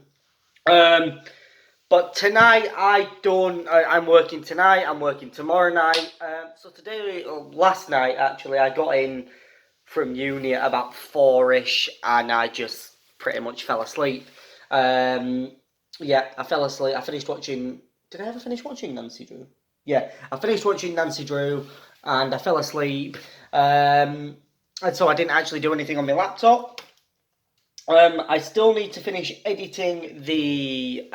But tonight I'm working tonight, I'm working tomorrow night. So today, last night actually, I got in from uni at about 4ish, and I just pretty much fell asleep. Yeah, I fell asleep. I finished watching... Did I ever finish watching Nancy Drew? Yeah, I finished watching Nancy Drew, and I fell asleep. And so I didn't actually do anything on my laptop. I still need to finish editing the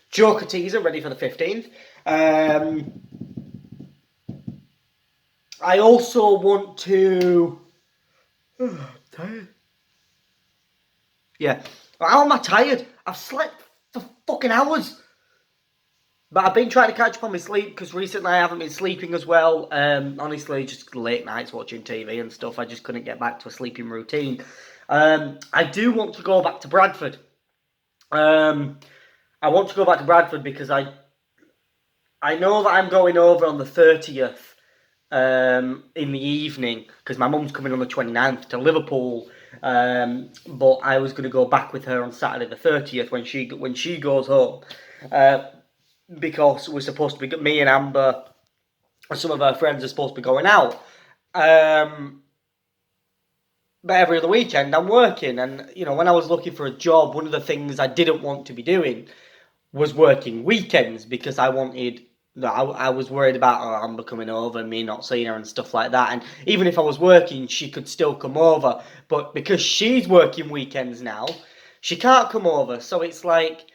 Joker teaser ready for the 15th. I also want to... I'm tired. Yeah. How am I tired? I've slept for fucking hours. But I've been trying to catch up on my sleep because recently I haven't been sleeping as well. Honestly, just late nights watching TV and stuff. I just couldn't get back to a sleeping routine. I do want to go back to Bradford. I want to go back to Bradford because I know that I'm going over on the 30th in the evening because my mum's coming on the 29th to Liverpool. But I was going to go back with her on Saturday the 30th when she goes home. Because we're supposed to be, me and Amber, some of our friends are supposed to be going out. But every other weekend I'm working, and when I was looking for a job, one of the things I didn't want to be doing was working weekends because I wanted. I was worried about Amber coming over and me not seeing her and stuff like that. And even if I was working, she could still come over. But because she's working weekends now, she can't come over. So it's like,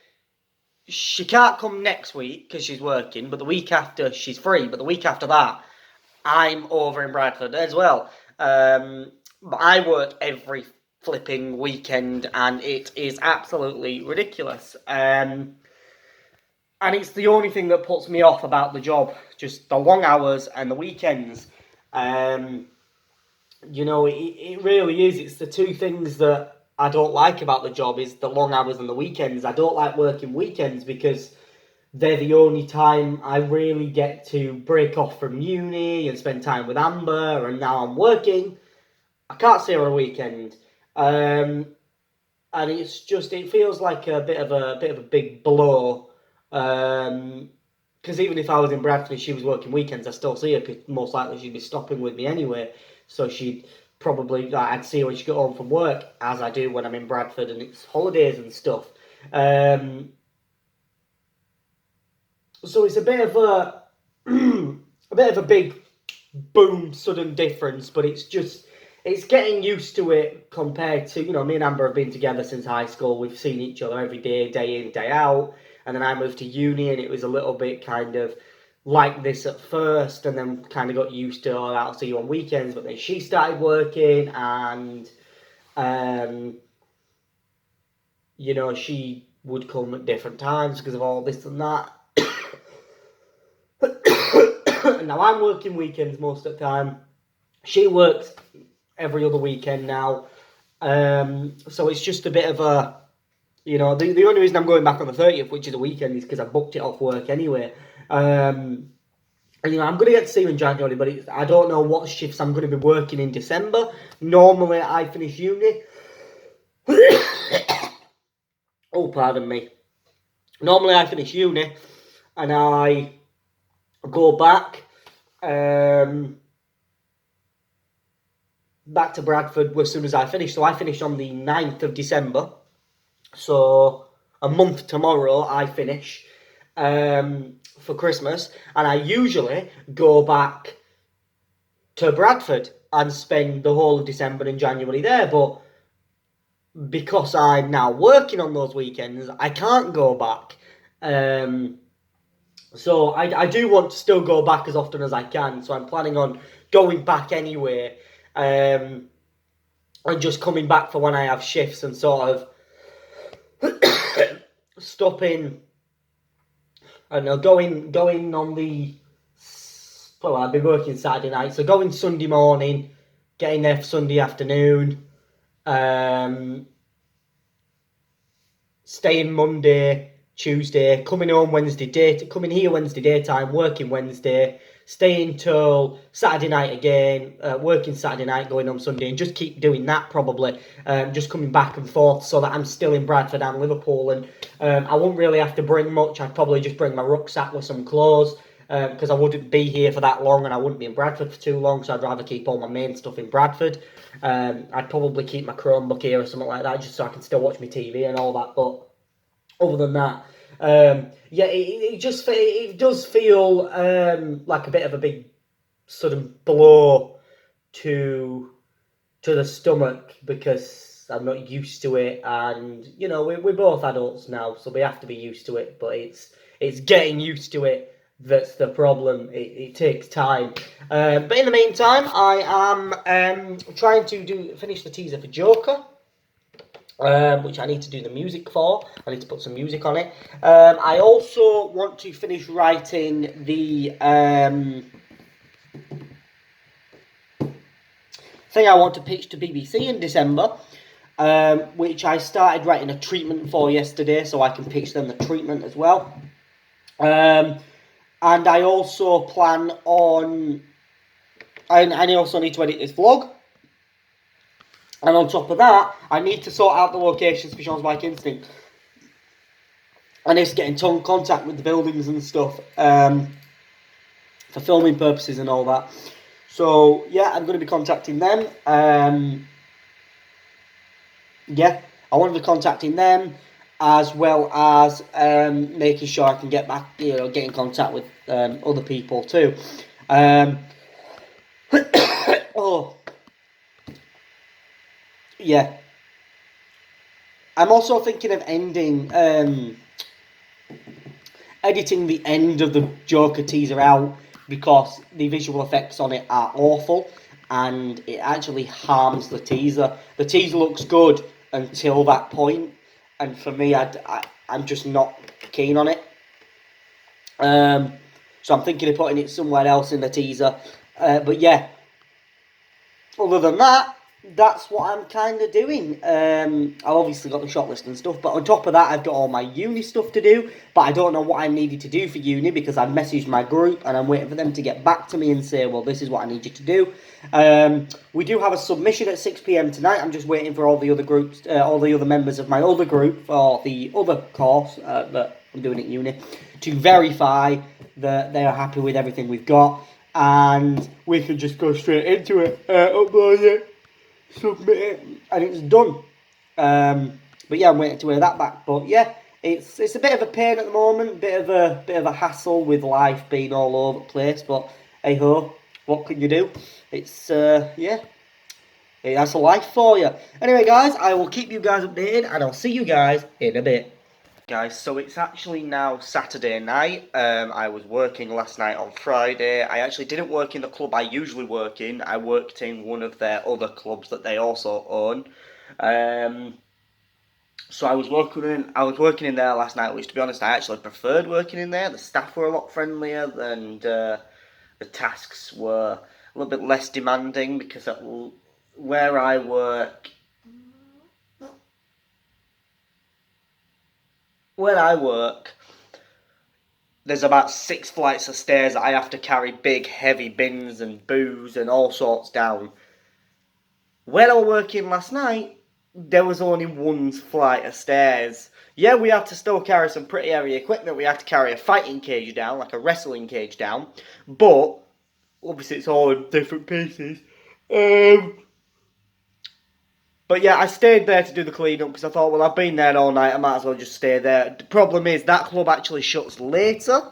she can't come next week because she's working, but the week after she's free. But the week after that, I'm over in Bradford as well. But I work every flipping weekend, and it is absolutely ridiculous. And it's the only thing that puts me off about the job, just the long hours and the weekends. It really is. It's the two things that I don't like about the job is the long hours and the weekends. I don't like working weekends because they're the only time I really get to break off from uni and spend time with Amber, and now I'm working. I can't see her on a weekend. And it feels like a bit of a big blow. Because even if I was in Bradford and she was working weekends, I still see her because most likely she'd be stopping with me anyway. So I'd see her when she got home from work, as I do when I'm in Bradford and it's holidays and stuff. So it's a bit of a big boom sudden difference, but it's getting used to it compared to, me and Amber have been together since high school. We've seen each other every day, day in, day out. And then I moved to uni and it was a little bit kind of like this at first, and then kind of got used to, I'll see you on weekends. But then she started working and, she would come at different times because of all this and that. And now I'm working weekends most of the time. She works every other weekend now. So it's just a bit of a, the only reason I'm going back on the 30th, which is a weekend, is because I booked it off work anyway. And, I'm going to get to see you in January, but I don't know what shifts I'm going to be working in December. Normally I finish uni. Oh, pardon me. Normally I finish uni and I go back to Bradford as soon as I finish. So I finish on the 9th of December. So a month tomorrow I finish for Christmas. And I usually go back to Bradford and spend the whole of December and January there. But because I'm now working on those weekends, I can't go back. So I do want to still go back as often as I can. So I'm planning on going back anyway. And just coming back for when I have shifts and sort of stopping. I don't know, going on the. Well, I'll be working Saturday night. So going Sunday morning, getting there for Sunday afternoon. Staying Monday, Tuesday, coming here Wednesday daytime, working Wednesday, staying till Saturday night again, working Saturday night, going on Sunday, and just keep doing that probably, just coming back and forth so that I'm still in Bradford and Liverpool, and I wouldn't really have to bring much. I'd probably just bring my rucksack with some clothes, because I wouldn't be here for that long and I wouldn't be in Bradford for too long, so I'd rather keep all my main stuff in Bradford. I'd probably keep my Chromebook here or something like that, just so I can still watch my TV and all that, but other than that, it does feel like a bit of a big sudden blow to the stomach because I'm not used to it, and we're both adults now, so we have to be used to it. But it's getting used to it that's the problem. It takes time. But in the meantime, I am trying to finish the teaser for Joker. Which I need to do the music for. I need to put some music on it. I also want to finish writing the thing I want to pitch to BBC in December, which I started writing a treatment for yesterday, so I can pitch them the treatment as well. And I also plan on... I also need to edit this vlog. And on top of that, I need to sort out the locations for Sean's Bike Instinct. I need to get in contact with the buildings and stuff for filming purposes and all that. So, yeah, I'm going to be contacting them. Yeah, I want to be contacting them as well as making sure I can get back, get in contact with other people too. Oh, yeah. I'm also thinking of editing the end of the Joker teaser out because the visual effects on it are awful and it actually harms the teaser. The teaser looks good until that point, and for me, I'm just not keen on it. So I'm thinking of putting it somewhere else in the teaser. But yeah, other than that, that's what I'm kind of doing. I've obviously got the shortlist and stuff, but on top of that, I've got all my uni stuff to do, but I don't know what I needed to do for uni because I've messaged my group and I'm waiting for them to get back to me and say, well, this is what I need you to do. We do have a submission at 6 p.m. tonight. I'm just waiting for all the other groups, all the other members of my other group for the other course that I'm doing at uni to verify that they are happy with everything we've got, and we can just go straight into it, upload it, submit it, and it's done. But yeah, I'm waiting to hear that back. But yeah, it's a bit of a pain at the moment, bit of a hassle with life being all over the place. But hey ho, what can you do? It's yeah, that's a life for you. Anyway, guys, I will keep you guys updated, and I'll see you guys in a bit. Guys, so it's actually now Saturday night. I was working last night on Friday. I actually didn't work in the club I usually work in. I worked in one of their other clubs that they also own. So I was working in there last night, which, to be honest, I actually preferred working in there. The staff were a lot friendlier, and the tasks were a little bit less demanding because where I work, there's about 6 flights of stairs that I have to carry big, heavy bins and booze and all sorts down. Where I was working last night, there was only 1 flight of stairs. Yeah, we had to still carry some pretty heavy equipment. We had to carry a fighting cage down, like a wrestling cage down. But, obviously it's all in different pieces. But yeah, I stayed there to do the clean-up because I thought, well, I've been there all night, I might as well just stay there. The problem is that club actually shuts later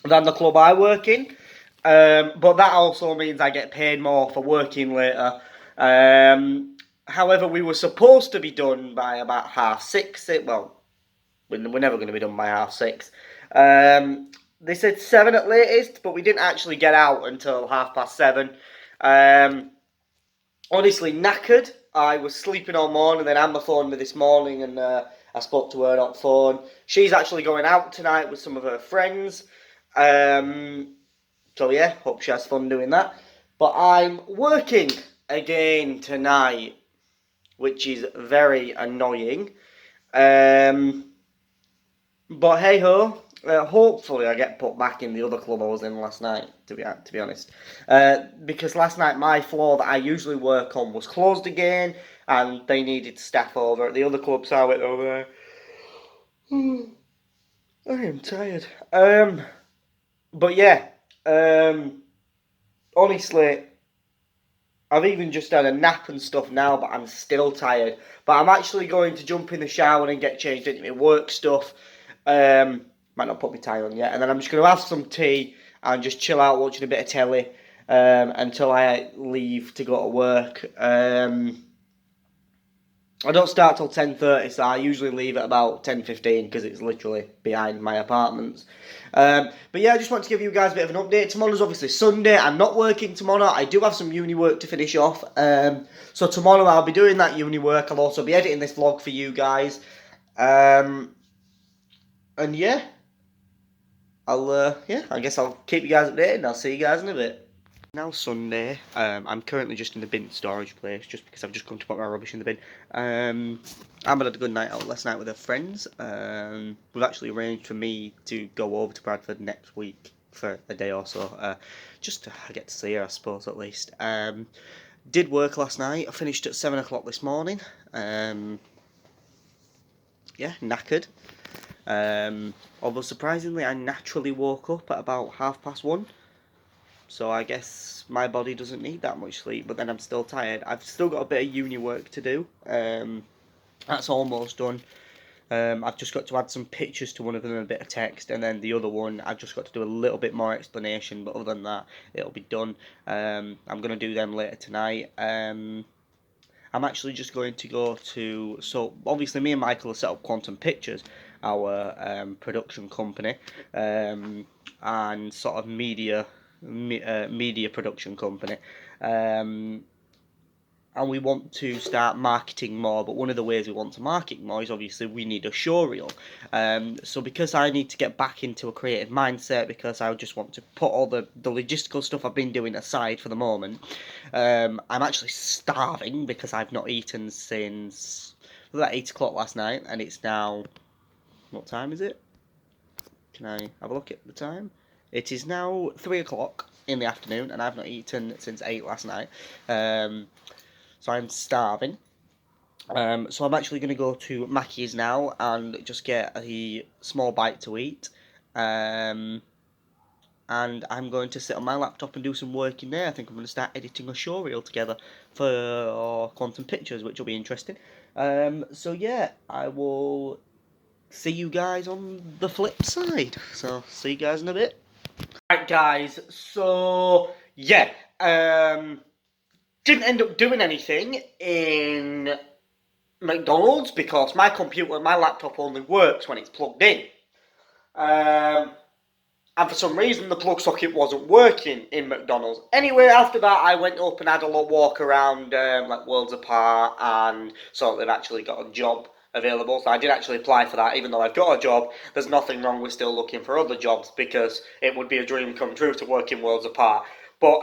than the club I work in. But that also means I get paid more for working later. However, we were supposed to be done by about 6:30. Well, we're never going to be done by 6:30. They said 7 at latest, but we didn't actually get out until 7:30. Honestly, knackered. I was sleeping all morning, then Amber phoned me this morning, and I spoke to her on phone. She's actually going out tonight with some of her friends. So yeah, hope she has fun doing that. But I'm working again tonight, which is very annoying. But hey ho, hopefully I get put back in the other club I was in last night, to be honest. Because last night my floor that I usually work on was closed again, and they needed staff over at the other club, so I went over there. I am tired. But yeah, honestly, I've even just had a nap and stuff now, but I'm still tired. But I'm actually going to jump in the shower and get changed into my work stuff. Might not put my tie on yet. And then I'm just going to have some tea and just chill out watching a bit of telly until I leave to go to work. I don't start till 10:30, so I usually leave at about 10:15 because it's literally behind my apartments. But yeah, I just want to give you guys a bit of an update. Tomorrow's obviously Sunday. I'm not working tomorrow. I do have some uni work to finish off. So tomorrow I'll be doing that uni work. I'll also be editing this vlog for you guys. And yeah, I guess I'll keep you guys updated and I'll see you guys in a bit. Now Sunday, I'm currently just in the bin storage place just because I've just come to put my rubbish in the bin. Amber had a good night out last night with her friends. We've actually arranged for me to go over to Bradford next week for a day or so, just to get to see her, I suppose, at least. Did work last night. I finished at 7 o'clock this morning. Yeah, knackered. Although surprisingly, I naturally woke up at about 1:30. So I guess my body doesn't need that much sleep, but then I'm still tired. I've still got a bit of uni work to do. That's almost done. I've just got to add some pictures to one of them and a bit of text, and then the other one I've just got to do a little bit more explanation, but other than that, it'll be done. I'm going to do them later tonight. I'm actually just going to go to... So, obviously, me and Michael have set up Quantum Pictures, our production company, and sort of media production company, and we want to start marketing more, but one of the ways we want to market more is obviously we need a showreel. So because I need to get back into a creative mindset, because I just want to put all the logistical stuff I've been doing aside for the moment, I'm actually starving because I've not eaten since about 8 o'clock last night, and it's now, what time is it? Can I have a look at the time? It is now 3 o'clock in the afternoon, and I've not eaten since 8 last night. So I'm starving. So I'm actually going to go to Mackey's now and just get a small bite to eat. And I'm going to sit on my laptop and do some work in there. I think I'm going to start editing a showreel together for Quantum Pictures, which will be interesting. So yeah, I will see you guys on the flip side. So see you guys in a bit. Right, guys, so yeah, didn't end up doing anything in McDonald's because my computer, my laptop only works when it's plugged in. And for some reason the plug socket wasn't working in McDonald's. Anyway, after that I went up and had a little walk around like Worlds Apart, and so they've actually got a job available. So I did actually apply for that, even though I've got a job. There's nothing wrong with still looking for other jobs because it would be a dream come true to work in Worlds Apart. But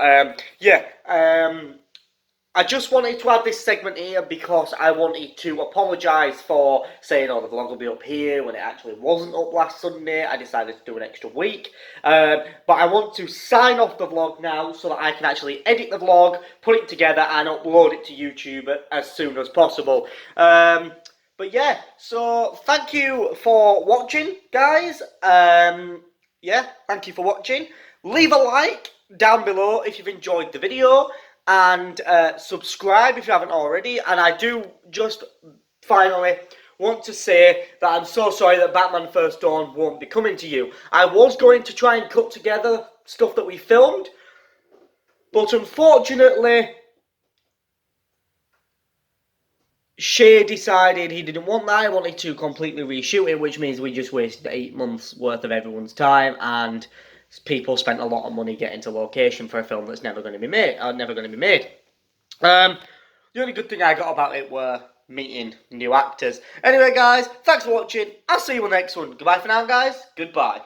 I just wanted to add this segment here because I wanted to apologise for saying, oh, the vlog will be up here when it actually wasn't up last Sunday. I decided to do an extra week. But I want to sign off the vlog now so that I can actually edit the vlog, put it together and upload it to YouTube as soon as possible. But yeah, so thank you for watching, guys. Yeah, thank you for watching. Leave a like down below if you've enjoyed the video. And subscribe if you haven't already. And I do just finally want to say that I'm so sorry that Batman First Dawn won't be coming to you. I was going to try and cut together stuff that we filmed, but unfortunately Shay decided he didn't want that. I wanted to completely reshoot it, which means we just wasted 8 months worth of everyone's time, and people spent a lot of money getting to location for a film that's never going to be made. The only good thing I got about it were meeting new actors. Anyway, guys, thanks for watching. I'll see you in the next one. Goodbye for now, guys. Goodbye.